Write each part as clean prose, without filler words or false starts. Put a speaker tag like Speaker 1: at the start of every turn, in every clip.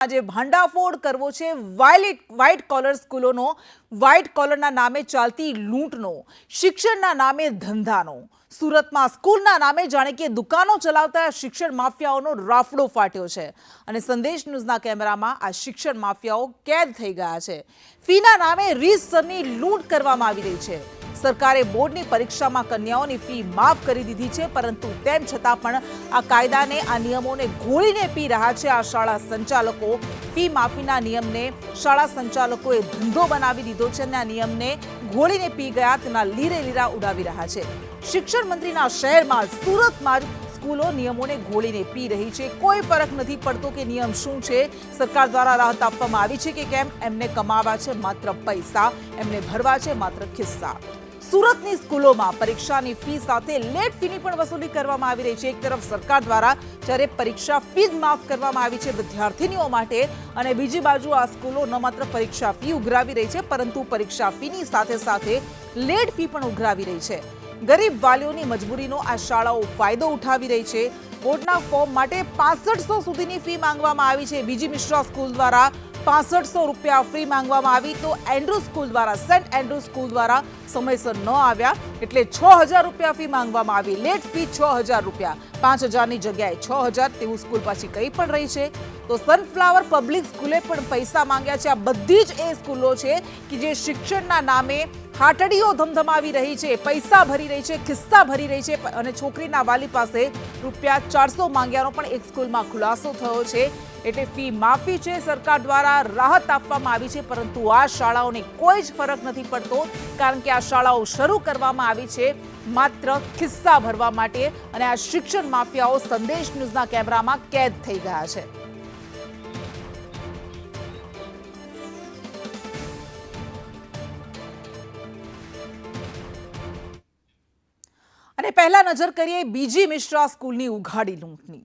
Speaker 1: આજે ભાંડાફોડ કરવો છે વ્હાઇટ કોલર સ્કૂલોનો, વ્હાઇટ કોલરના નામે ચાલતી લૂંટનો, શિક્ષણના નામે ધંધાનો. સુરતમાં સ્કૂલના નામે જાણે કે દુકાનો ચલાવતા શિક્ષણ માફિયાઓનો રાફડો ફાટ્યો છે અને સંદેશ ન્યૂઝના કેમેરામાં આ શિક્ષણ માફિયાઓ કેદ થઈ ગયા છે. ફીના નામે રીતસરની લૂંટ કરવામાં આવી રહી છે. સરકારે બોર્ડની પરીક્ષામાં કન્યાઓની ફી માફ કરી દીધી છે, પરંતુ તેમ છતાં પણ આ કાયદાને, આ નિયમોને ઘોળીને પી રહ્યા છે આ શાળા સંચાલકો. ફી માફીના નિયમને શાળા સંચાલકોએ ધંધો બનાવી દીધો છે અને આ નિયમને ઘોળીને પી ગયા તેના લીરે લીરા ઉડાવી રહ્યા છે. શિક્ષણ મંત્રીના શહેરમાં સુરતમાં જ સ્કૂલો નિયમોને ઘોળીને પી રહી છે. કોઈ ફરક નથી પડતો કે નિયમ શું છે, સરકાર દ્વારા રાહત આપવામાં આવી છે કે કેમ. એમને કમાવા છે માત્ર પૈસા, એમને ભરવા છે માત્ર ખિસ્સા. સુરતની સ્કૂલોમાં પરીક્ષાની ફી સાથે લેટ ફીની પણ વસૂલી કરવામાં આવી રહી છે. એક તરફ સરકાર દ્વારા જ્યારે પરીક્ષા ફી માફ કરવામાં આવી છે વિદ્યાર્થીનીઓ માટે, અને બીજી બાજુ આ સ્કૂલો ન માત્ર પરીક્ષા ફી ઉઘરાવી રહી છે પરંતુ પરીક્ષા ફીની સાથે સાથે લેટ ફી પણ ઉઘરાવી રહી છે. ગરીબ વાલીઓની મજબૂરીનો આ શાળાઓ ફાયદો ઉઠાવી રહી છે. બોર્ડના ફોર્મ માટે 6500 સુધીની ફી માંગવામાં આવી છે. બીજી મિશ્રા સ્કૂલ દ્વારા 6500 રૂપિયા ફી માંગવામાં આવી, તો એન્ડ્રુ સ્કૂલ દ્વારા, સેન્ટ એન્ડ્રુ સ્કૂલ દ્વારા સમયસર ન આવ્યા એટલે 6000 રૂપિયા ફી માંગવામાં આવી. લેટ ફી 6000 રૂપિયા, 5000ની જગ્યાએ 6000, તેવું સ્કૂલ પાછી કહી પણ રહી છે. તો સનફ્લાવર પબ્લિક સ્કૂલે પણ પૈસા માંગ્યા છે. આ બધી જ એ સ્કૂલો છે કે જે શિક્ષણના નામે હાટડીઓ ધમધમાવી રહી છે, પૈસા ભરી રહી છે, ખિસ્સા ભરી રહી છે અને છોકરીના વાલી પાસે રૂપિયા 400 માંગ્યાનો પણ એક સ્કૂલમાં ખુલાસો થયો છે. એટલે ફી માફી છે, સરકાર દ્વારા રાહત આપવામાં આવી છે, પરંતુ આ શાળાઓને કોઈ જ ફરક નથી પડતો, કારણ કે આ શાળાઓ શરૂ કરવામાં આવી છે માત્ર ખિસ્સા ભરવા માટે, અને આ શિક્ષણ માફિયાઓ સંદેશ ન્યૂઝના કેમેરામાં કેદ થઈ ગયા છે. અને પહેલા नजर करिए बीजी मिश्रा स्कूल ની ઉઘાડી લૂંટની.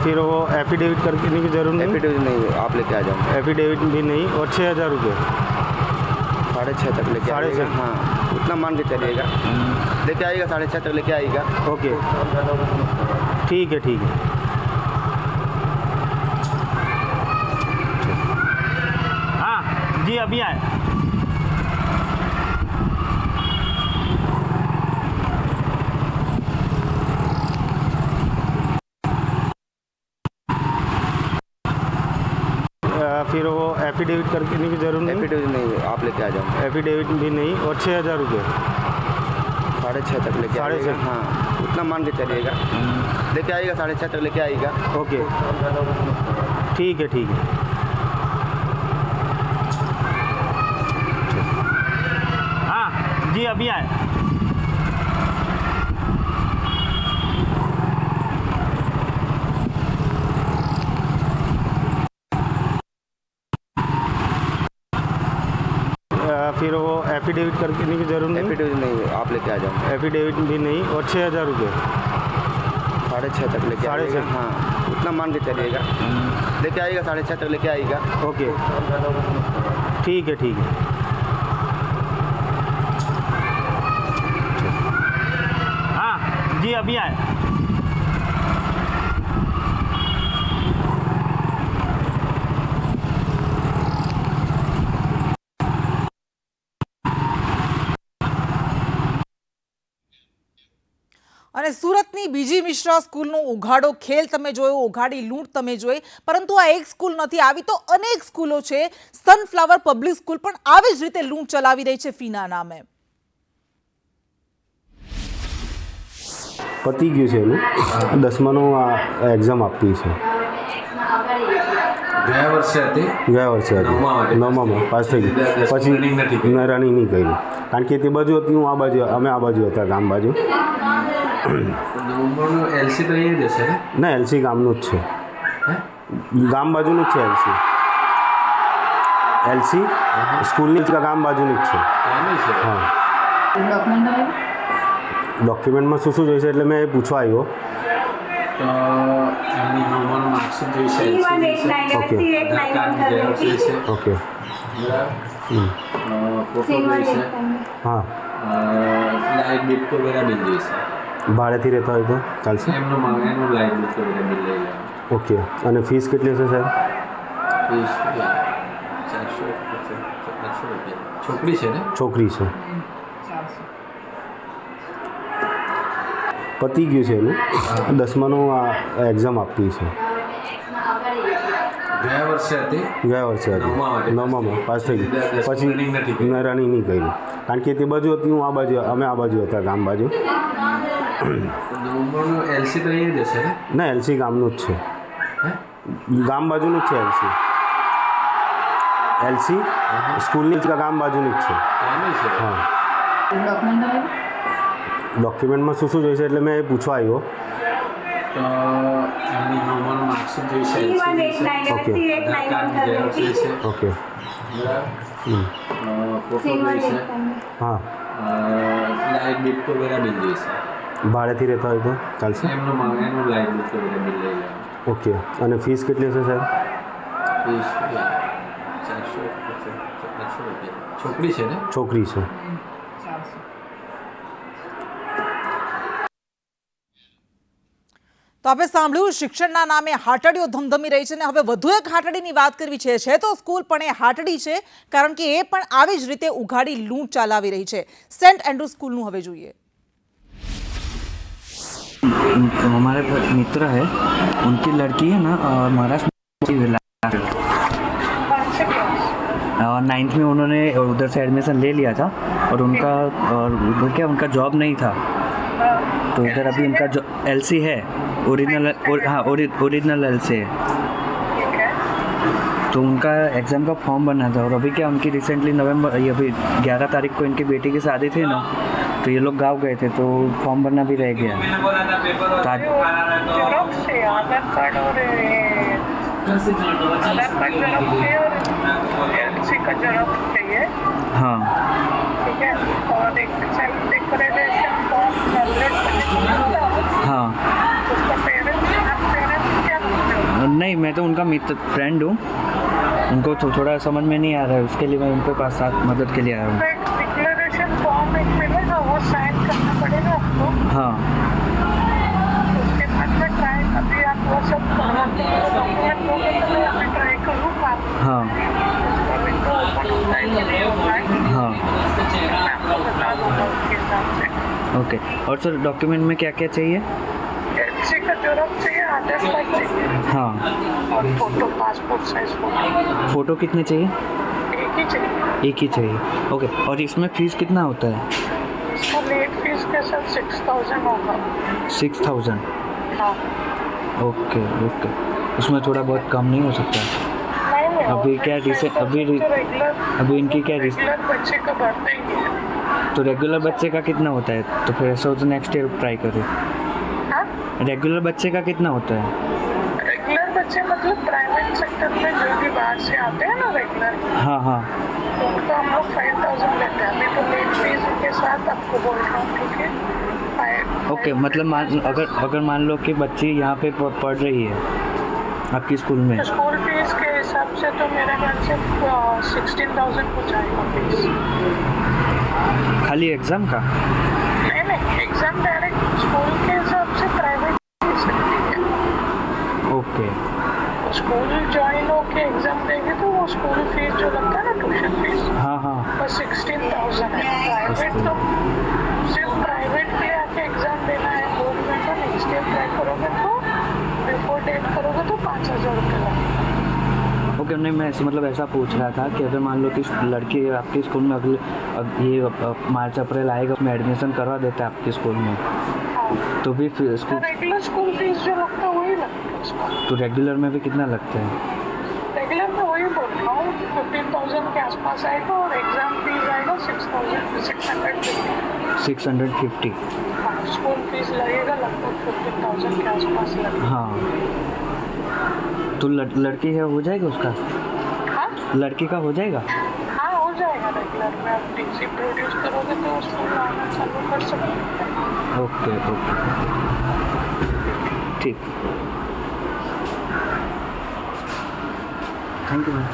Speaker 2: फिर वो एफिडेविट करने की जरूरत नहीं.
Speaker 3: एफिडेविट नहीं, आप लेके आ जाओ.
Speaker 2: एफिडेविट भी नहीं, और 6000 रुपये
Speaker 3: 6.5 तक लेके आइएगा. हाँ, उतना मान के चलिएगा. लेके आइएगा 6.5 तक लेके आइएगा.
Speaker 2: ओके, ठीक है ठीक है. हाँ जी, अभी आए. फिर वो एफिडेविट करने की जरूरत नहीं.
Speaker 3: एफिडेविट नहीं, आप लेके आ जाओ.
Speaker 2: एफिडेविट भी नहीं, और 6000 रुपये
Speaker 3: 6.5 तक लेके आइएगा. हाँ, उतना मान के चलिएगा. लेके आइएगा 6.5 तक लेके आइएगा.
Speaker 2: ओके, ठीक है ठीक है. हाँ जी, अभी आए. फिर वो एफिडेविट करने की जरूरत नहीं.
Speaker 3: एफिडेविट नहीं, आप लेके आ जाओ.
Speaker 2: एफिडेविट भी नहीं, और 6000 रुपये
Speaker 3: 6.5 तक लेके आइएगा. हाँ, उतना मान के चलिएगा. लेके आइएगा 6.5 तक लेके आइएगा.
Speaker 2: ओके, ठीक है ठीक है. हाँ जी, अभी आए.
Speaker 1: અને સુરતની બીજી મિશ્રા સ્કૂલનો ઉઘાડો ખેલ તમે જોયો, ઉઘાડી લૂંટ તમે જોઈ, પરંતુ આ એક સ્કૂલ નથી, આવી તો અનેક સ્કૂલો છે. સનફ્લાવર પબ્લિક સ્કૂલ પણ આવી જ રીતે લૂંટ ચલાવી રહી છે ફીના નામે.
Speaker 2: પતી ગયું છે એનું 10માનું એક્ઝામ આપી છે.
Speaker 4: ગયા વર્ષે હતી
Speaker 2: 9માં પાસ થઈ ગઈ. પછી મેં રનિંગ નહીં કર્યું, કારણ કે તે બાજુ હતી, હું આ બાજુ, અમે આ બાજુ હતા, ગામ બાજુ.
Speaker 4: એલસી તો અહીંયા જ હશે ને?
Speaker 2: ના, એલસી ગામનું જ છે, ગામ બાજુનું જ છે. એલસી સ્કૂલની જ ગામ બાજુની જ છે. હા, ડોક્યુમેન્ટમાં શું શું જોઈશે એટલે મેં એ પૂછવા આવ્યો.
Speaker 4: તો એમની નોર્મલ માર્કશીટ જોઈશે,
Speaker 2: ઓકે ઓકે,
Speaker 4: ફોટો જોઈશે,
Speaker 2: હા,
Speaker 4: લાઇટ બિલ વગેરે બિલ જોઈશે.
Speaker 2: ભાડેથી રહેતા હોય તો ચાલશે?
Speaker 4: એમનું લાઇટ બિલ વગેરે બિલ લઈ લેવાનું.
Speaker 2: ઓકે અને ફીસ કેટલી હશે સાહેબ?
Speaker 4: ફીસ 400 800 રૂપિયા. છોકરી છે ને?
Speaker 2: છોકરી છે. પતી ગયું છે એનું 10માનું એક્ઝામ આપી છે.
Speaker 4: ગયા વર્ષે હતી.
Speaker 2: ગયા વર્ષે હતી
Speaker 4: નવમામાં.
Speaker 2: 9માં પાસ થઈ ગઈ. પછી
Speaker 4: રનિંગ નથી કર્યું.
Speaker 2: મેં રનિંગ નહીં કર્યું કારણ કે તે બાજુ હતી, હું આ બાજુ, અમે આ બાજુ હતા, ગામ બાજુ.
Speaker 4: નવમાનું એલસી તો અહીંયા જ હશે ને?
Speaker 2: ના, એલસી ગામનું જ છે,
Speaker 4: હે?
Speaker 2: ગામ બાજુનું જ છે એલસી. એલસી સ્કૂલની જ ગામ બાજુની જ છે.
Speaker 4: ત્યાંની છે.
Speaker 2: હા. ડોક્યુમેન્ટમાં શું શું જોઈશે એટલે મેં એ પૂછવા આવ્યો.
Speaker 4: તો એમની નવમાનું માર્કશીટ જોઈશે, LC જોઈશે,
Speaker 2: ઓકે
Speaker 4: આધાર કાર્ડની ઝેરોક્ષ જોઈશે,
Speaker 2: ઓકે
Speaker 4: ફોટો જોઈશે,
Speaker 2: હા.
Speaker 4: લાઇટ બિલ વગેરે બિલ જોઈશે.
Speaker 2: ભાડેથી રહેતા હોય તો ચાલશે?
Speaker 4: એમનું લાઇટ બિલ વગેરે બિલ લઈ લેવાનું.
Speaker 2: ઓકે અને ફીસ કેટલી હશે સાહેબ?
Speaker 4: ફીસ 400 800 રૂપિયા. છોકરી છે ને?
Speaker 2: છોકરી છે.
Speaker 1: તો આપણે સાંભળ્યું, શિક્ષણના નામે હાટડીઓ ધમધમી રહી છે અને હવે વધુ એક હાટડીની વાત કરવી છે તો સ્કૂલ પણ એ હાટડી છે, કારણ કે એ પણ આવી જ રીતે ઉઘાડી લૂંટ ચલાવી રહી છે. સેન્ટ એન્ડ્રુ સ્કૂલનું હવે જોઈએ.
Speaker 5: हमारे मित्र है, उनकी लड़की है ना महाराष्ट्र और 9th में उन्होंने उधर से एडमिशन ले लिया था और उनका उधर क्या उनका जॉब नहीं था, तो इधर अभी उनका जो एलसी है ओरिजिनल एलसी है, तो उनका एग्ज़ाम का फॉर्म बना था और अभी क्या उनकी रिसेंटली नवंबर ये अभी 11 तारीख को इनकी बेटी की शादी थी ना, तो ये लोग गाँव गए थे तो फॉर्म भरना भी रह गया। तो आज
Speaker 6: जेरोक्स से आधार कार्ड और आधार कार्ड जेरोक्स चाहिए और एलसी का जेरोक्स चाहिए,
Speaker 5: हाँ
Speaker 6: ठीक है, और एक सेल्फ डिक्लेरेशन फॉर्म जनरेट करने होता है,
Speaker 5: हाँ
Speaker 6: उसका पेरेंट्स क्या करते हो?
Speaker 5: नहीं, मैं तो उनका मित्र फ्रेंड हूँ, उनको थोड़ा समझ में नहीं आ रहा है, उसके लिए मैं उनके पास साथ मदद के लिए आया हूँ।
Speaker 6: तो एक डिक्लेरेशन फॉर्म एक मिलेगा, वो साइन करना पड़ेगा आपको,
Speaker 5: हाँ
Speaker 6: उसके बाद में ट्राई अभी आप वो सब करवाते हो डॉक्यूमेंट लोगे तो मैं ट्राई करूँगा,
Speaker 5: हाँ
Speaker 6: उसका विंडो ओपन होता है कि नहीं होता है,
Speaker 5: हाँ
Speaker 6: मैं आपको बता दूँगा उसके हिसाब से।
Speaker 5: ओके। और सर डॉक्यूमेंट में क्या क्या चाहिए?
Speaker 6: एलसी का जेरोक्स चाहिए, आधार कार्ड चाहिए
Speaker 5: हाँ
Speaker 6: और photo, passport size photo
Speaker 5: photo कितने चाहिए?
Speaker 6: एक ही चाहिए।
Speaker 5: एक ही चाहिए, ओके। और इसमें फ़ीस कितना होता है?
Speaker 6: इसका लेट फीस के साथ 6000 होगा।
Speaker 5: 6000,
Speaker 6: हाँ
Speaker 5: ओके ओके। उसमें थोड़ा बहुत कम नहीं हो सकता?
Speaker 6: नहीं
Speaker 5: अभी क्या अभी इनकी क्या
Speaker 6: रेगुलर बच्चे का भरता ही नहीं है।
Speaker 5: तो रेगुलर बच्चे का कितना होता है? तो फिर ऐसा हो तो नेक्स्ट ईयर ट्राई करो।
Speaker 6: हाँ
Speaker 5: रेगुलर बच्चे का कितना होता है?
Speaker 6: रेगुलर बच्चे मतलब प्राइवेट सेक्टर में जो भी बाहर से आते हैं ना रेगुलर,
Speaker 5: हाँ हाँ
Speaker 6: तो उनका हम लोग 5000 लेते हैं। अभी तो लेट फीस के साथ आपको बोल रहा हूँ, ठीक है।
Speaker 5: ओके। मतलब अगर मान लो कि बच्ची यहाँ पे पढ़ रही है आपकी स्कूल में,
Speaker 6: स्कूल फीस के हिसाब से तो मेरे ख्याल से 16000 कुछ आएगा फीस।
Speaker 5: खाली एग्ज़ाम का?
Speaker 6: नहीं एग्जाम डायरेक्ट स्कूल के हिसाब से प्राइवेट फीस लगती है।
Speaker 5: ओके
Speaker 6: स्कूल ज्वाइन होके एग्जाम देंगे तो वो स्कूल फीस जो लगता है ना ट्यूशन फीस,
Speaker 5: हाँ हाँ
Speaker 6: वो 16000 है। प्राइवेट तो सिर्फ प्राइवेट के आके एग्जाम देना है, बोर्ड में तो नेक्स्ट ईयर ट्राई करोगे तो बिफोर डेट करोगे तो 5000 रुपये लगेगा।
Speaker 5: ओके। नहीं, मैं मतलब ऐसा पूछ रहा था कि अगर मान लो कि लड़की आपके स्कूल में अगले ये मार्च अप्रैल आएगा, उसमें एडमिशन करवा देते हैं आपके स्कूल में, तो भी
Speaker 6: तो
Speaker 5: स्कूल
Speaker 6: रेगुलर स्कूल फीस जो लगता है वही लगता है उसका।
Speaker 5: तो रेगुलर में भी कितना लगता है?
Speaker 6: रेगुलर में वही बोल रहा हूँ 15000 के आसपास आएगा और एग्जाम फीस आएगा
Speaker 5: 650।
Speaker 6: हाँ, स्कूल फीस लगेगा लगभग 15000 के आसपास लगेगा।
Speaker 5: हाँ तो लड़की है, हो जाएगा उसका?
Speaker 6: हाँ
Speaker 5: लड़की का हो जाएगा?
Speaker 6: हाँ हो जाएगा। रेगुलर में आप टीसी प्रोड्यूस करोगे तो उसको आना चालू कर सकते हैं।
Speaker 5: ओके ओके ठीक, थैंक यू मैम।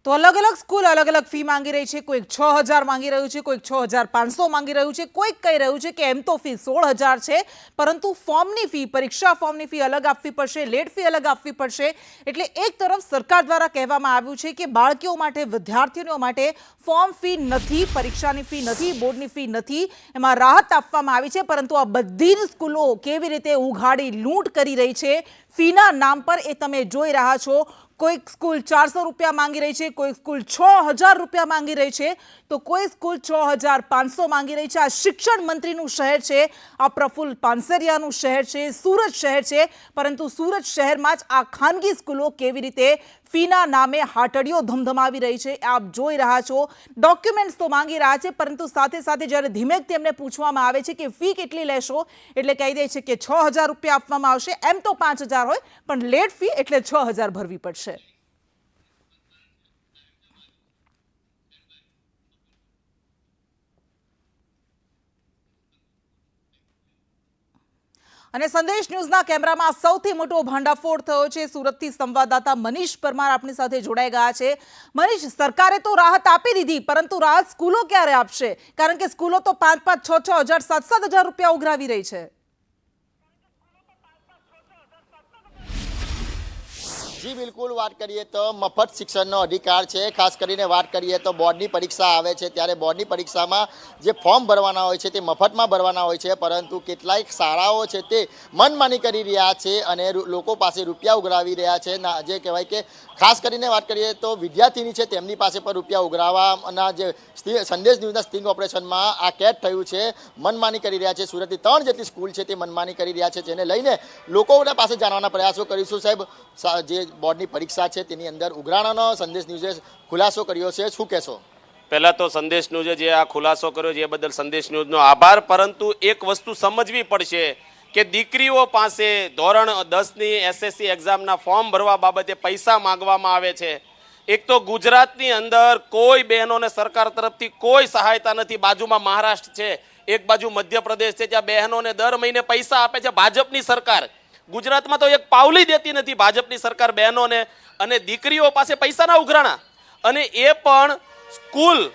Speaker 1: તો અલગ અલગ સ્કૂલ અલગ અલગ ફી માંગી રહી છે. કોઈક 6,000 માંગી રહ્યું છે, કોઈક 6,500 માંગી રહ્યું છે, કોઈક કહી રહ્યું છે કે એમ તો ફી 16,000 છે, પરંતુ ફોર્મની ફી, પરીક્ષા ફોર્મની ફી અલગ આપવી પડશે, લેટ ફી અલગ આપવી પડશે. એટલે એક તરફ સરકાર દ્વારા કહેવામાં આવ્યું છે કે બાળકીઓ માટે, વિદ્યાર્થીઓ માટે ફોર્મ ફી નથી, પરીક્ષાની ફી નથી, બોર્ડની ફી નથી, એમાં રાહત આપવામાં આવી છે. પરંતુ આ બધી જ સ્કૂલો કેવી રીતે ઉઘાડી લૂંટ કરી રહી છે ફીના નામ પર, એ તમે જોઈ રહ્યા છો. કોઈક સ્કૂલ 400 રૂપિયા માંગી રહી છે, કોઈ સ્કૂલ 6,000 રૂપિયા માંગી રહી છે, તો કોઈ સ્કૂલ 6,500 માંગી રહી છે. આ શિક્ષણ મંત્રીનું શહેર છે, આ પ્રફુલ્લ પાનસરિયાનું શહેર છે, સુરત શહેર છે. પરંતુ સુરત શહેરમાં જ આ ખાનગી સ્કૂલો કેવી રીતે ફીના નામે હાટડીઓ ધમધમાવી રહી છે આપ જોઈ રહ્યા છો. ડોક્યુમેન્ટ્સ તો માંગી રહ્યા છે, પરંતુ સાથે સાથે જ્યારે ધીમેકથી એમને પૂછવામાં આવે છે કે ફી કેટલી લેશો, એટલે કહી દે છે કે 6,000 રૂપિયા આપવામાં આવશે. એમ તો 5,000 હોય, પણ લેટ ફી એટલે 6,000 ભરવી પડશે. અને સંદેશ ન્યૂઝના કેમેરામાં સૌથી મોટો ભાંડાફોડ થયો છે. સુરતથી સંવાદદાતા મનીષ પરમાર આપણી સાથે જોડાઈ ગયા છે. મનીષ, સરકારે તો રાહત આપી દીધી, પરંતુ રાહત સ્કૂલો ક્યારે આપશે? કારણ કે સ્કૂલો તો 5,000, 6,000, 7,000 રૂપિયા ઉઘરાવી રહી છે.
Speaker 7: જી બિલકુલ, વાત કરીએ તો મફત શિક્ષણનો અધિકાર છે. ખાસ કરીને વાત કરીએ તો બોર્ડની પરીક્ષા આવે છે, ત્યારે બોર્ડની પરીક્ષામાં જે ફોર્મ ભરવાના હોય છે તે મફતમાં ભરવાના હોય છે, પરંતુ કેટલાક શાળાઓ છે તે મનમાની કરી રહ્યા છે અને લોકો પાસે રૂપિયા ઉઘરાવી રહ્યા છે. જે કહેવાય કે ખાસ કરીને વાત કરીએ તો વિદ્યાર્થીની છે તેમની પાસે પણ રૂપિયા ઉઘરાવવાના જે સંદેશ ન્યૂઝના સ્ટિંગ ઓપરેશનમાં આ કેદ થયું છે. મનમાની કરી રહ્યા છે. સુરતની 3 જેટલી સ્કૂલ છે તે મનમાની કરી રહ્યા છે, જેને લઈને લોકોના પાસે જાણવાના પ્રયાસો કરીશું. સાહેબ, જે બોર્ડની પરીક્ષા છે તેની અંદર ઉઘરાણાનો સંદેશ ન્યૂઝે ખુલાસો કર્યો છે, શું કહેશો?
Speaker 8: પહેલા તો સંદેશ ન્યૂઝે જે આ ખુલાસો કર્યો છે એ બદલ સંદેશ ન્યૂઝનો આભાર. પરંતુ એક વસ્તુ સમજવી પડશે કે દીકરીઓ પાસે ધોરણ 10ની એસએસસી એક્ઝામના ફોર્મ ભરવા બાબતે પૈસા માંગવામાં આવે છે. એક તો ગુજરાતની અંદર કોઈ બહેનોને સરકાર તરફથી કોઈ સહાયતા નથી. બાજુમાં મહારાષ્ટ્ર છે, એક બાજુ મધ્યપ્રદેશ છે, જ્યાં બહેનોને દર મહિને પૈસા આપે છે ભાજપની સરકાર. ગુજરાતમાં તો એક પાવલી દેતી નથી ભાજપની સરકાર બહેનોને, અને દીકરીઓ પાસે પૈસાના ઉઘરાણા, અને એ પણ સ્કૂલ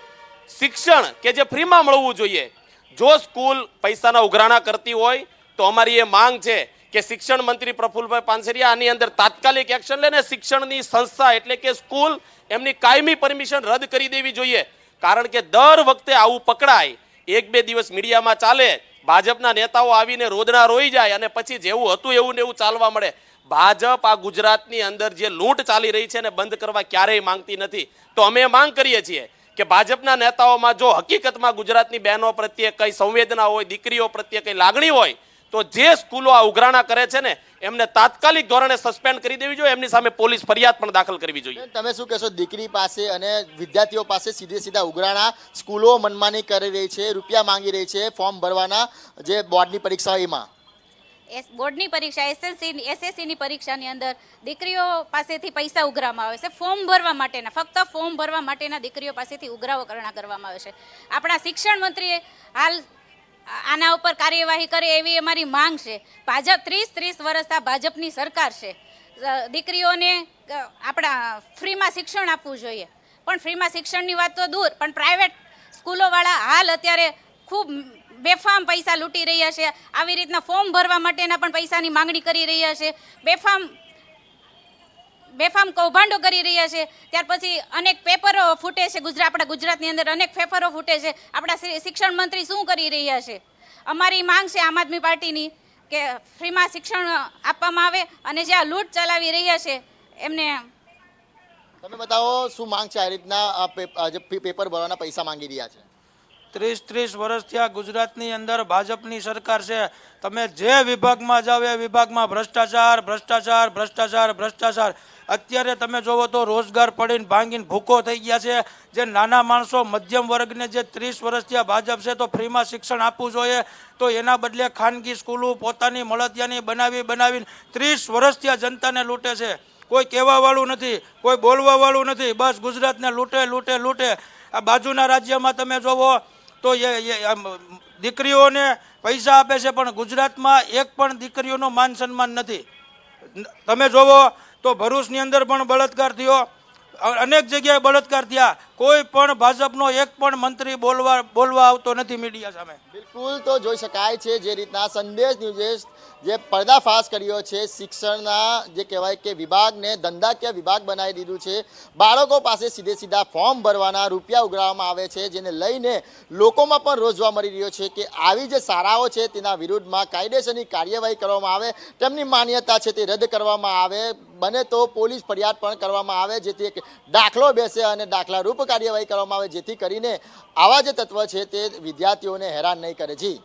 Speaker 8: શિક્ષણ કે જે ફ્રીમાં મળવું જોઈએ. જો સ્કૂલ પૈસાના ઉઘરાણા કરતી હોય તો અમારી એ માંગ છે કે શિક્ષણ મંત્રી પ્રફુલ્લભાઈ પાનસરિયા આની અંદર તાત્કાલિક એક્શન લઈને શિક્ષણની સંસ્થા એટલે કે સ્કૂલ એમની કાયમી પરમિશન રદ કરી દેવી જોઈએ. કારણ કે દર વખતે આવું પકડાય, 1-2 દિવસ મીડિયામાં ચાલે, ભાજપના નેતાઓ આવીને રોદણા રોઈ જાય અને પછી જેવું હતું એવું ને એવું ચાલવા મળે. ભાજપ આ ગુજરાતની અંદર જે લૂંટ ચાલી રહી છે એને બંધ કરવા ક્યારેય માંગતી નથી. તો અમે માંગ કરીએ છીએ કે ભાજપના નેતાઓમાં જો હકીકતમાં ગુજરાતની બહેનો પ્રત્યે કઈ સંવેદના હોય, દીકરીઓ પ્રત્યે કઈ લાગણી હોય, તો જે સ્કૂલો આ ઉઘરાણા કરે છે ને એમને તાત્કાલિક ધોરણે સસ્પેન્ડ કરી દેવી જોઈએ, એમની સામે પોલીસ ફરિયાદ પણ દાખલ કરવી જોઈએ.
Speaker 7: તમે શું કહેશો? દીકરી પાસે અને વિદ્યાર્થીઓ પાસે સીધા ઉઘરાણા સ્કૂલો મનમાની કરી રહી છે, રૂપિયા માંગી રહી છે ફોર્મ ભરવાના જે બોર્ડની પરીક્ષા એમાં.
Speaker 9: બોર્ડની પરીક્ષા એસએસસીની પરીક્ષાની અંદર દીકરીઓ પાસેથી પૈસા ઉઘરાવવામાં આવે છે ફોર્મ ભરવા માટેના, ફક્ત ફોર્મ ભરવા માટેના દીકરીઓ પાસેથી ઉઘરાવકરણા કરવામાં આવે છે. આપણા શિક્ષણ મંત્રીએ હાલ આના ઉપર કાર્યવાહી કરે એવી અમારી માંગ છે. ભાજપ 30 વર્ષ આ ભાજપની સરકાર છે. દીકરીઓને આપણા ફ્રીમાં શિક્ષણ આપવું જોઈએ, પણ ફ્રીમાં શિક્ષણની વાત તો દૂર, પણ પ્રાઇવેટ સ્કૂલોવાળા હાલ અત્યારે ખૂબ બેફામ પૈસા લૂંટી રહ્યા છે. આવી રીતના ફોર્મ ભરવા માટેના પણ પૈસાની માંગણી કરી રહ્યા છે, બેફામ કૌભાંડો કરી રહ્યા છે. ત્યાર પછી અનેક પેપરો ફૂટે છે. આપણા ગુજરાતની અંદર અનેક પેપરો ફૂટે છે. આપણા શિક્ષણ મંત્રી શું કરી રહ્યા છે? અમારી માંગ છે આમ આદમી પાર્ટીની કે ફ્રીમાં શિક્ષણ આપવામાં આવે અને જે આ લૂંટ ચલાવી રહ્યા છે એમને.
Speaker 7: તમે બતાવો શું માંગ છે? આ રીતના જે પેપર ભરવાના પૈસા માંગી રહ્યા છે.
Speaker 10: 30 વર્ષથી આ ગુજરાતની અંદર ભાજપની સરકાર છે. તમે જે વિભાગમાં જાઓ એ વિભાગમાં ભ્રષ્ટાચાર, ભ્રષ્ટાચાર, ભ્રષ્ટાચાર, ભ્રષ્ટાચાર. અત્યારે તમે જોવો તો રોજગાર પડીને ભાંગીને ભૂકો થઈ ગયા છે. જે નાના માણસો, મધ્યમ વર્ગને જે 30 વર્ષથી આ ભાજપ છે તો ફ્રીમાં શિક્ષણ આપવું જોઈએ, તો એના બદલે ખાનગી સ્કૂલો પોતાની મળતિયાની બનાવીને 30 વર્ષથી આ જનતાને લૂંટે છે. કોઈ કહેવાવાળું નથી, કોઈ બોલવાવાળું નથી, બસ ગુજરાતને લૂંટે. આ બાજુના રાજ્યમાં તમે જોવો તો દીકરીઓને પૈસા આપે છે, પણ ગુજરાતમાં એક પણ દીકરીઓનો માન સન્માન નથી. તમે જોવો તો ભરૂચની અંદર પણ બળાત્કાર થયો, અનેક જગ્યાએ બળાત્કાર થયા, કોઈ પણ ભાજપનો એક પણ મંત્રી બોલવા આવતો નથી મીડિયા સામે.
Speaker 7: બિલકુલ, તો જોઈ શકાય છે જે રીતના સંદેશ ન્યૂઝે જે પર્દાફાશ કર્યો છે, શિક્ષણના જે કહેવાય કે વિભાગને ધંધાકીય વિભાગ બનાવી દીધું છે. બાળકો પાસે સીધા ફોર્મ ભરવાના રૂપિયા ઉઘરાવવામાં આવે છે, જેને લઈને લોકોમાં પણ રોષ જોવા મળી રહ્યો છે કે આવી જે શાળાઓ છે તેના વિરુદ્ધમાં કાયદેસરની કાર્યવાહી કરવામાં આવે, તેમની માન્યતા છે તે રદ કરવામાં આવે, બને તો પોલીસ ફરિયાદ પણ કરવામાં આવે, જેથી એક દાખલો બેસે અને દાખલારૂપ કાર્યવાહી કરવામાં આવે, જેથી કરીને આવા જે તત્વ છે તે વિદ્યાર્થીઓને હેરાન નહીં કરે.
Speaker 1: જી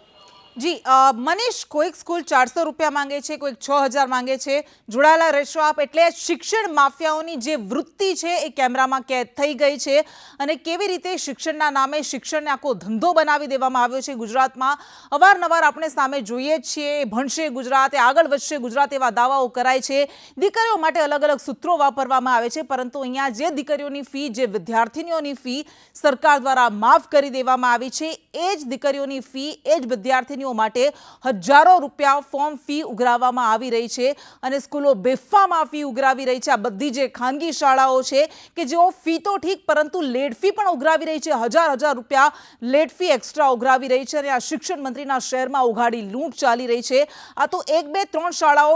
Speaker 1: મનીષ, કોઈક સ્કૂલ 400 રૂપિયા માંગે છે, કોઈક 6000 માંગે છે. જોડાયેલા રહેશો આપ. એટલે શિક્ષણ માફિયાઓની જે વૃત્તિ છે એ કેમેરામાં કેદ થઈ ગઈ છે અને કેવી રીતે શિક્ષણના નામે શિક્ષણને આખો ધંધો બનાવી દેવામાં આવ્યો છે ગુજરાતમાં. અવારનવાર આપણે સામે જોઈએ છીએ, ભણશે ગુજરાત, આગળ વધશે ગુજરાત એવા દાવાઓ કરાય છે. દીકરીઓ માટે અલગ અલગ સૂત્રો વાપરવામાં આવે છે, પરંતુ અહીંયા જે દીકરીઓની ફી, જે વિદ્યાર્થીનીઓની ફી સરકાર દ્વારા માફ કરી દેવામાં આવી છે, એ જ દીકરીઓની ફી, એ જ વિદ્યાર્થીનીઓ માટે હજારો રૂપિયા ફોર્મ ફી ઉઘરાવવામાં આવી રહી છે અને સ્કૂલો બેફામાં ફી ઉઘરાવી રહી છે. આ બધી જે ખાનગી શાળાઓ છે કે જેઓ ફી તો ઠીક, પરંતુ લેટ ફી પણ ઉઘરાવી રહી છે. હજાર રૂપિયા લેટ ફી એક્સ્ટ્રા ઉઘરાવી રહી છે અને આ શિક્ષણ મંત્રીના શહેરમાં ઉઘાડી લૂંટ ચાલી રહી છે. આ તો 1, 2, 3 શાળાઓ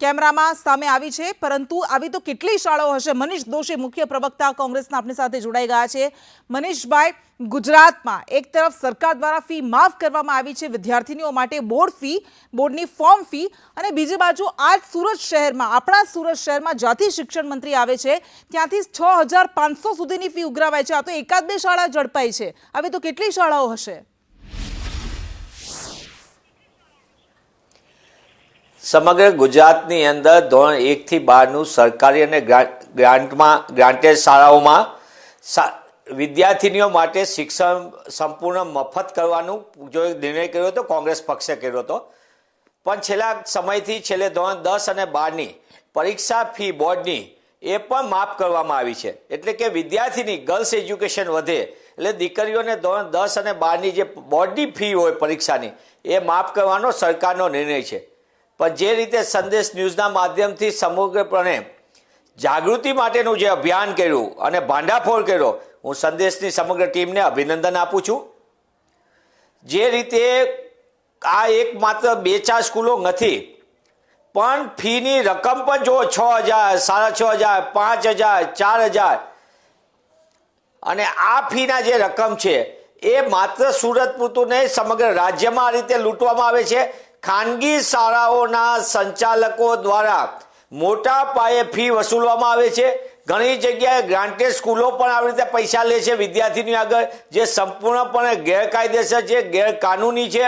Speaker 1: કેમેરામાં સામે આવી છે, પરંતુ આવી તો કેટલી શાળાઓ હશે. મનીષ દોશી, મુખ્ય પ્રવક્તા કોંગ્રેસના, આપણી સાથે જોડાઈ ગયા છે. મનીષભાઈ, ગુજરાતમાં એક તરફ સરકાર દ્વારા ફી માફ કરવામાં આવી છે વિદ્યાર્થીનીઓ માટે, બોર્ડની ફોર્મ ફી, અને બીજી બાજુ આ સુરત શહેરમાં, આપણા સુરત શહેરમાં જ્યાંથી શિક્ષણ મંત્રી આવે છે ત્યાંથી 6500 સુધીની ફી ઉઘરાવાય છે. આ તો 1-2 શાળા ઝડપાઈ છે. આવી તો કેટલી શાળાઓ હશે?
Speaker 11: સમગ્ર ગુજરાતની અંદર ધોરણ 1 થી 12નું સરકારી અને ગ્રાન્ટેડ શાળાઓમાં વિદ્યાર્થીનીઓ માટે શિક્ષણ સંપૂર્ણ મફત કરવાનું જો નિર્ણય કર્યો હતો, કોંગ્રેસ પક્ષે કર્યો હતો. પણ છેલ્લા સમયથી ધોરણ 10 અને 12ની પરીક્ષા ફી બોર્ડની એ પણ માફ કરવામાં આવી છે. એટલે કે વિદ્યાર્થીની ગર્લ્સ એજ્યુકેશન વધે, એટલે દીકરીઓને ધોરણ 10 અને 12ની જે બોર્ડની ફી હોય પરીક્ષાની એ માફ કરવાનો સરકારનો નિર્ણય છે. પણ જે રીતે સંદેશ ન્યૂઝના માધ્યમથી સમગ્રપણે જાગૃતિ માટેનું જે અભિયાન કર્યું અને ભાંડાફોડ કર્યો, હું સંદેશની સમગ્ર ટીમને અભિનંદન આપું છું. જે રીતે આ એક માત્ર 2-4 સ્કૂલો નથી, પણ ફીની રકમ પણ જો 6000, 6500, 5000, 4000, અને આ ફીના જે રકમ છે એ માત્ર સુરત પૂરતું નહીં, સમગ્ર રાજ્યમાં આ રીતે લૂંટવામાં આવે છે. ખાનગી શાળાઓના સંચાલકો દ્વારા મોટા પાયે ફી વસૂલવામાં આવે છે. ઘણી જગ્યાએ ગ્રાન્ટેડ સ્કૂલો પણ આવી રીતે પૈસા લે છે વિદ્યાર્થીની આગળ, જે સંપૂર્ણપણે ગેરકાયદેસર છે, ગેરકાનૂની છે.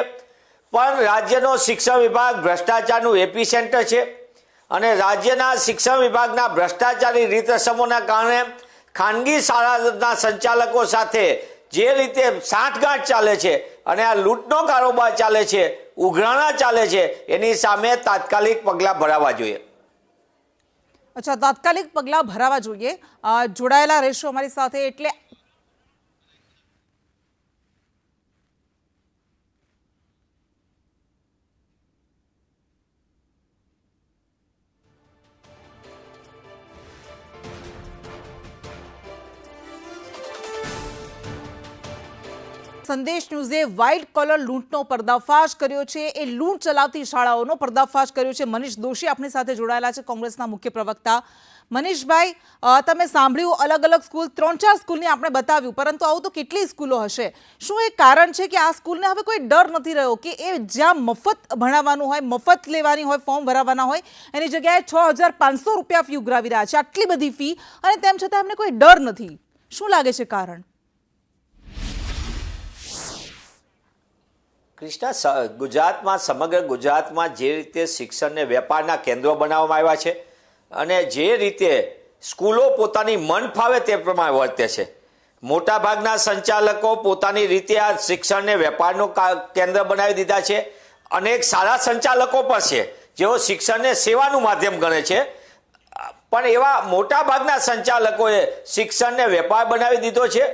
Speaker 11: પણ રાજ્યનો શિક્ષણ વિભાગ ભ્રષ્ટાચારનું એપી સેન્ટર છે અને રાજ્યના શિક્ષણ વિભાગના ભ્રષ્ટાચારી રીત રસમોના કારણે ખાનગી શાળાના સંચાલકો સાથે જે રીતે સાંઠગાંઠ ચાલે છે અને આ લૂંટનો કારોબાર ચાલે છે, ઉઘરાણા ચાલે છે, એની સામે તાત્કાલિક પગલાં ભરાવા જોઈએ.
Speaker 1: અચ્છા, તાત્કાલિક પગલાં ભરાવા જોઈએ. જોડાયેલા રહેશો અમારી સાથે. એટલે સંદેશ ન્યૂઝે વ્હાઇટ કોલર લૂંટનો પર્દાફાશ કર્યો છે. એ લૂંટ ચલાવતી શાળાઓનો પર્દાફાશ કર્યો છે. મનીષ દોશી આપણી સાથે જોડાયેલા છે, કોંગ્રેસના મુખ્ય પ્રવક્તા. મનીષભાઈ, તમે સાંભળ્યું, અલગ અલગ સ્કૂલ, 3-4 સ્કૂલની આપણે બતાવ્યું, પરંતુ આવું તો કેટલી સ્કૂલો હશે? શું એ કારણ છે કે આ સ્કૂલને હવે કોઈ ડર નથી રહ્યો કે એ જ્યાં મફત ભણાવવાનું હોય, મફત લેવાની હોય, ફોર્મ ભરાવવાના હોય, એની જગ્યાએ 6500 રૂપિયા ફી ઉઘરાવી રહ્યા છે, આટલી બધી ફી, અને તેમ છતાં એમને કોઈ ડર નથી? શું લાગે છે કારણ?
Speaker 11: કૃષ્ણા, ગુજરાતમાં, સમગ્ર ગુજરાતમાં જે રીતે શિક્ષણને વેપારના કેન્દ્રો બનાવવામાં આવ્યા છે અને જે રીતે સ્કૂલો પોતાની મન ફાવે તે પ્રમાણે વર્તે છે, મોટાભાગના સંચાલકો પોતાની રીતે આ શિક્ષણને વેપારનું કેન્દ્ર બનાવી દીધા છે. અનેક સારા સંચાલકો પણ છે જેઓ શિક્ષણને સેવાનું માધ્યમ ગણે છે, પણ એવા મોટાભાગના સંચાલકોએ શિક્ષણને વેપાર બનાવી દીધો છે.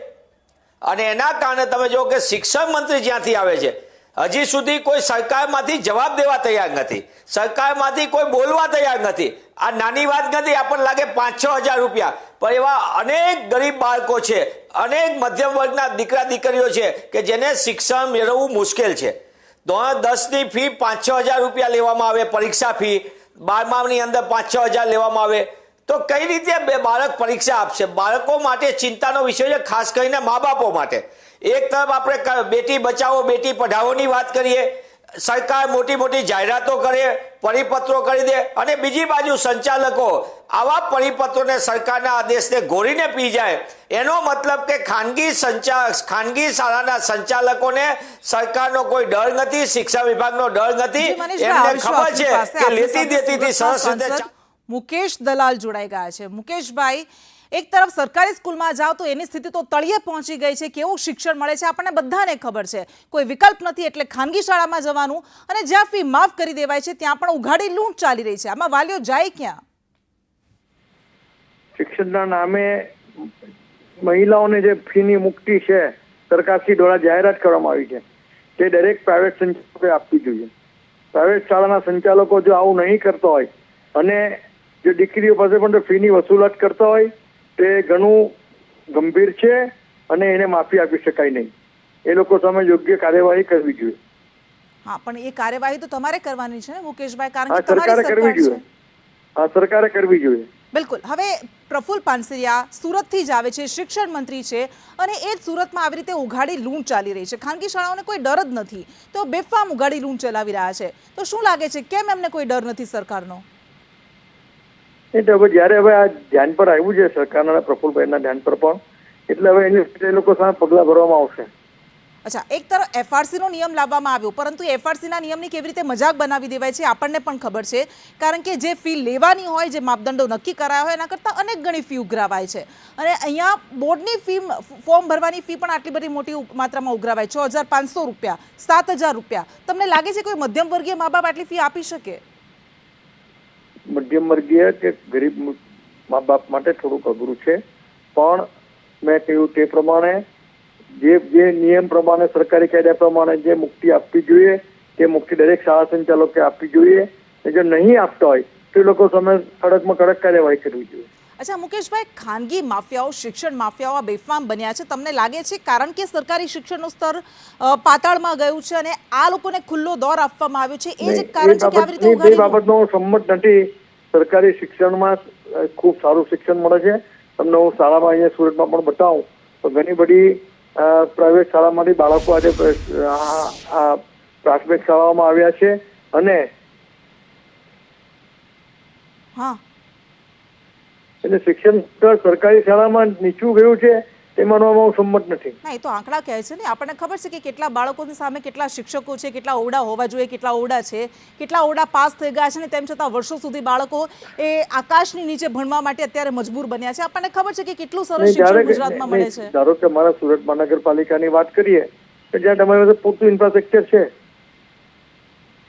Speaker 11: અને એના કારણે તમે જો કે શિક્ષણ મંત્રી જ્યાંથી આવે છે હજી સુધી કોઈ સરકારમાંથી જવાબ દેવા તૈયાર નથી, સરકારમાંથી કોઈ બોલવા તૈયાર નથી. આ નાની વાત નથી, આપણને લાગે 5-6 હજાર રૂપિયા, પણ એવા અનેક ગરીબ બાળકો છે, અનેક મધ્યમ વર્ગના દીકરા દીકરીઓ છે કે જેને શિક્ષણ મેળવવું મુશ્કેલ છે. ધોરણ 10ની ફી 5-6 હજાર રૂપિયા લેવામાં આવે, પરીક્ષા ફી 12માની અંદર 5-6 હજાર લેવામાં આવે, તો કઈ રીતે બાળક પરીક્ષા આપશે? બાળકો માટે ચિંતાનો વિષય છે, ખાસ કરીને મા બાપો માટે. એક તરફ આપણે બેટી બચાવો બેટી પઢાઓની વાત કરીએ, સરકાર મોટી મોટી જાહેરાતો કરે, પરિપત્રો કરી દે, અને બીજી બાજુ સંચાલકો આવા પરિપત્રોને, સરકારના આદેશને ઘોરીને પી જાય. એનો મતલબ કે ખાનગી શાળાના સંચાલકોને સરકારનો કોઈ ડર નથી, શિક્ષણ વિભાગનો ડર નથી. એમને ખબર છે કે લેતી દેતીથી સરસ રીતે.
Speaker 1: મુકેશ દલાલ જોડાઈ ગયા છે. મુકેશભાઈ, એક તરફ સરકારી સ્કૂલમાં જાઓ તો એની સ્થિતિ તો તળિયે પહોંચી ગઈ છે, કેવું શિક્ષણ મળે છે આપણને બધાને ખબર છે, કોઈ વિકલ્પ નથી એટલે ખાનગી શાળામાં જવાનું, અને જ્યાં ફી માફ કરી દેવાય છે ત્યાં પણ ઉઘાડી લૂંટ ચાલી રહી છે. આમાં વાલીઓ જાય ક્યાં?
Speaker 12: શિક્ષણના નામે મહિલાઓને જે ફીની મુક્તિ છે સરકારશ્રી દ્વારા જાહેરાત કરવામાં આવી છે, તે દરેક પ્રાઇવેટ સંચાલકોએ આપવી જોઈએ. પ્રાઇવેટ શાળાના સંચાલકો જો આવું નહીં કરતો હોય અને જે દીકરીઓ પાસે પણ ફીની વસૂલાત કરતા હોય, તે ઘણું ગંભીર છે અને એને માફી આપી શકાય નહીં. એ લોકો સામે યોગ્ય કાર્યવાહી કરવી જોઈએ.
Speaker 1: હા, પણ એ કાર્યવાહી તો તમારે કરવાની છે ને મુકેશભાઈ, કારણ કે
Speaker 12: સરકારે કરવી જોઈએ. હા, સરકારે કરવી જોઈએ.
Speaker 1: બિલકુલ. હવે પ્રફુલ્લ પાનસરિયા સુરતથી જ આવે છે, શિક્ષણ મંત્રી છે, અને એ જ સુરતમાં આવી રીતે ઉઘાડી લૂંટ ચાલી રહી છે. ખાનગી શાળાઓને કોઈ ડર જ નથી, તો બેફામ ઉઘાડી લૂંટ ચલાવી રહ્યા છે. તો શું લાગે છે, કેમ એમને કોઈ ડર નથી સરકારનો?
Speaker 12: એટલે હવે જ્યારે આ ધ્યાન પર આવ્યું છે સરકારના પ્રફુલ્લભાઈના ધ્યાન પર પણ, એટલે હવે એ લોકો સામે પગલાં ભરવામાં આવશે.
Speaker 1: અચ્છા, એક તરફ એફઆરસી નો નિયમ લાવવામાં આવ્યો, પરંતુ એફઆરસી ના નિયમની કેવી રીતે મજાક બનાવી દેવાય છે આપણને પણ ખબર છે, કારણ કે જે ફી લેવાની હોય, જે માપદંડો નક્કી કરાયા હોય એના કરતાં અનેક ગણી ફી ઉઘરાવાય છે. અને અહીંયા બોર્ડની ફી, ફોર્મ ભરવાની ફી પણ આટલી બધી મોટી માત્રામાં ઉઘરાવાય, 6,500 રૂપિયા, 7,000 રૂપિયા. તમને લાગે છે કોઈ મધ્યમ વર્ગીય મા બાપ આટલી ફી આપી શકે?
Speaker 12: મધ્યમ વર્ગીય કે ગરીબ મા બાપ માટે થોડુંક અઘરું છે, પણ મેં કહ્યું તે પ્રમાણે જે નિયમ પ્રમાણે, સરકારી કાયદા પ્રમાણે જે મુક્તિ આપવી જોઈએ તે મુક્તિ દરેક શાળા સંચાલકે આપવી જોઈએ. જો નહીં આપતા હોય તો એ લોકો સામે કડકમાં કડક કાર્યવાહી કરવી જોઈએ.
Speaker 1: અચ્છા મુકેશભાઈ, ખાનગી માફિયાઓ, શિક્ષણ માફિયાઓ બેફામ બન્યા છે, તમને લાગે છે કારણ કે સરકારી શિક્ષણનું સ્તર પાતાળમાં ગયું છે અને આ લોકોને ખુલ્લો દોર આપવામાં આવ્યો છે, એ જ કારણ છે કે આવી રીતે ઉઘાડી?
Speaker 12: એ બાબતનો હું સંમત નથી. સરકારી શિક્ષણમાં ખૂબ સારું શિક્ષણ મળે છે. તમને હું શાળામાં અહીંયા સુરતમાં પણ બતાવું તો ઘણી બધી પ્રાઇવેટ શાળામાંથી બાળકો આજે પ્રાથમિક શાળાઓમાં આવ્યા છે, અને
Speaker 1: હા,
Speaker 12: એટલે શિક્ષણ સ્તર સરકારી શાળામાં નીચું ગયું છે તે માનવામાં હું સંમત નથી.
Speaker 1: ના, એ તો આંકડા કહે છે ને. આપણને ખબર છે કે કેટલા બાળકોની સામે કેટલા શિક્ષકો છે, કેટલા ઓરડા હોવા જોઈએ, કેટલા ઓરડા છે, કેટલા ઓરડા પાસ થઈ ગયા છે, ને તેમ છતાં વર્ષો સુધી બાળકો એ આકાશની નીચે ભણવા માટે અત્યારે મજબૂર બન્યા છે. આપણને ખબર છે કે કેટલું સરસ શિક્ષણ ગુજરાતમાં મળે છે.
Speaker 12: ધારો કે અમારા સુરત મહાનગરપાલિકાની વાત કરીએ કે જ્યાં તમારી પાસે પૂરતું ઇન્ફ્રાસ્ટ્રક્ચર છે.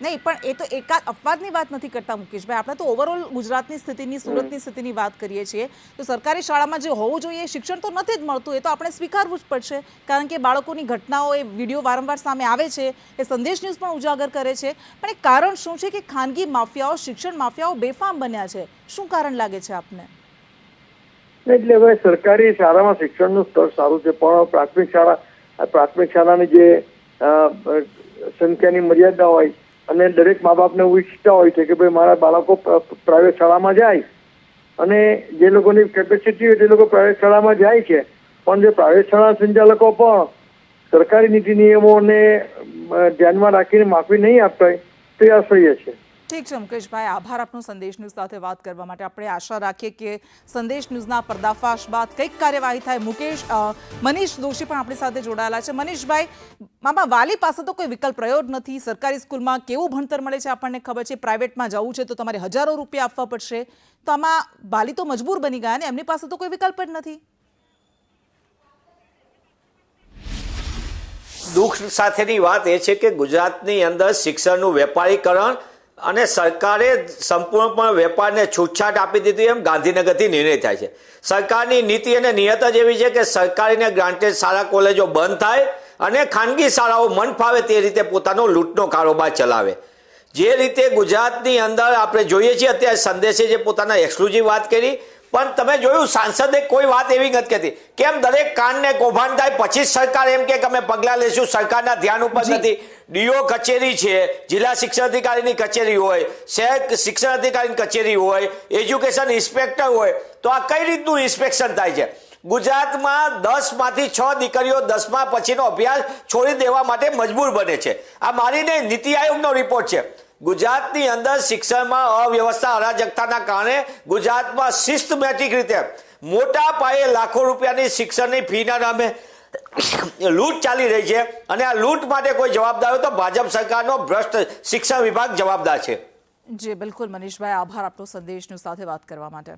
Speaker 1: નહીં, પણ એ તો એકાદ અપવાદની વાત નથી કરતા મુકેશભાઈ, આપણે તો ઓવરઓલ ગુજરાતની સ્થિતિની, સુરતની સ્થિતિની વાત કરીએ છીએ. તો સરકારી શાળામાં જે હોવું જોઈએ શિક્ષણ તો નથી જ મળતું, એ તો આપણે સ્વીકારવું જ પડશે, કારણ કે બાળકોની ઘટનાઓ, એ વિડીયો વારંવાર સામે આવે છે, એ સંદેશ ન્યૂઝ પણ ઉજાગર કરે છે. પણ એ કારણ શું છે કે ખાનગી માફિયાઓ, શિક્ષણ માફિયાઓ બેફામ બન્યા છે? શું કારણ લાગે છે આપને?
Speaker 12: એટલે હવે સરકારી શાળામાં શિક્ષણનું સ્તર સારું છે, પણ પ્રાથમિક શાળાની જે સંખ્યાની મર્યાદા હોય અને દરેક મા બાપને એવું ઈચ્છતા હોય છે કે ભાઈ મારા બાળકો પ્રાઇવેટ શાળામાં જાય, અને જે લોકોની કેપેસિટી હોય તે લોકો પ્રાઇવેટ શાળામાં જાય છે, પણ જે પ્રાઇવેટ શાળા સંચાલકો પણ સરકારી નીતિ નિયમોને ધ્યાનમાં રાખીને માફી નહીં આપતા હોય તે અસહ્ય છે.
Speaker 1: ઠીક છે મુકેશભાઈ, આભાર આપનો સંદેશ ન્યૂઝ સાથે વાત કરવા માટે. આપણે આશા રાખીએ કે સંદેશ ન્યૂઝના પર્દાફાશ બાદ કંઈક કાર્યવાહી થાય. મનીષ દોશી પણ આપણી સાથે જોડાયેલા છે. મનીષભાઈ, મામા વાલી પાસે તો કોઈ વિકલ્પ રહ્યો જ નથી. સરકારી સ્કૂલમાં કેવું ભણતર મળે છે આપણને ખબર છે, પ્રાઇવેટમાં જવું છે તો તમારે હજારો રૂપિયા આપવા પડશે. તો આમાં વાલી તો મજબૂર બની ગયા ને, એમની પાસે તો કોઈ વિકલ્પ જ નથી.
Speaker 11: દુઃખ સાથેની વાત એ છે કે ગુજરાતની અંદર શિક્ષણનું વેપારીકરણ અને સરકારે સંપૂર્ણપણે વેપારને છૂટછાટ આપી દીધી એમ ગાંધીનગરથી નિર્ણય થાય છે. સરકારની નીતિ અને નિયત જ એવી છે કે સરકારીને ગ્રાન્ટેડ શાળા કોલેજો બંધ થાય, અને ખાનગી શાળાઓ મન ફાવે તે રીતે પોતાનો લૂંટનો કારોબાર ચલાવે. જે રીતે ગુજરાતની અંદર આપણે જોઈએ છીએ અત્યારે સંદેશે જે પોતાના એક્સક્લુઝિવ વાત કરી, પણ તમે જોયું સાંસદે કોઈ વાત એવી નથી કહેતી. કેમ દરેક કાનને કૌભાંડ થાય પછી સરકાર એમ કે અમે પગલાં લેશું, સરકારના ધ્યાન ઉપર નથી. ડીઓ કચેરી છે, જિલ્લા શિક્ષણ અધિકારીની કચેરી હોય, શહેર શિક્ષણ અધિકારીની કચેરી હોય, એજ્યુકેશન ઇન્સ્પેક્ટર હોય, તો આ કઈ રીતનું ઇન્સ્પેક્શન થાય છે? ગુજરાતમાં 10માંથી 6 દીકરીઓ 10મા પછીનો અભ્યાસ છોડી દેવા માટે મજબૂર બને છે. આ મારીને નીતિ આયોગનો રિપોર્ટ છે. ગુજરાતની અંદર શિક્ષણમાં અવ્યવસ્થા અરાજકતાના કારણે ગુજરાતમાં સિસ્ટમેટિક રીતે મોટા પાયે લાખો રૂપિયાની શિક્ષણની ફીના નામે લૂંટ ચાલી રહી છે. અને આ લૂંટ માટે કોઈ જવાબદાર હોય તો ભાજપ સરકારનો ભ્રષ્ટ શિક્ષણ વિભાગ જવાબદાર છે.
Speaker 1: જી બિલકુલ મનીષભાઈ, આભાર આપનો સંદેશનું સાથે વાત કરવા માટે.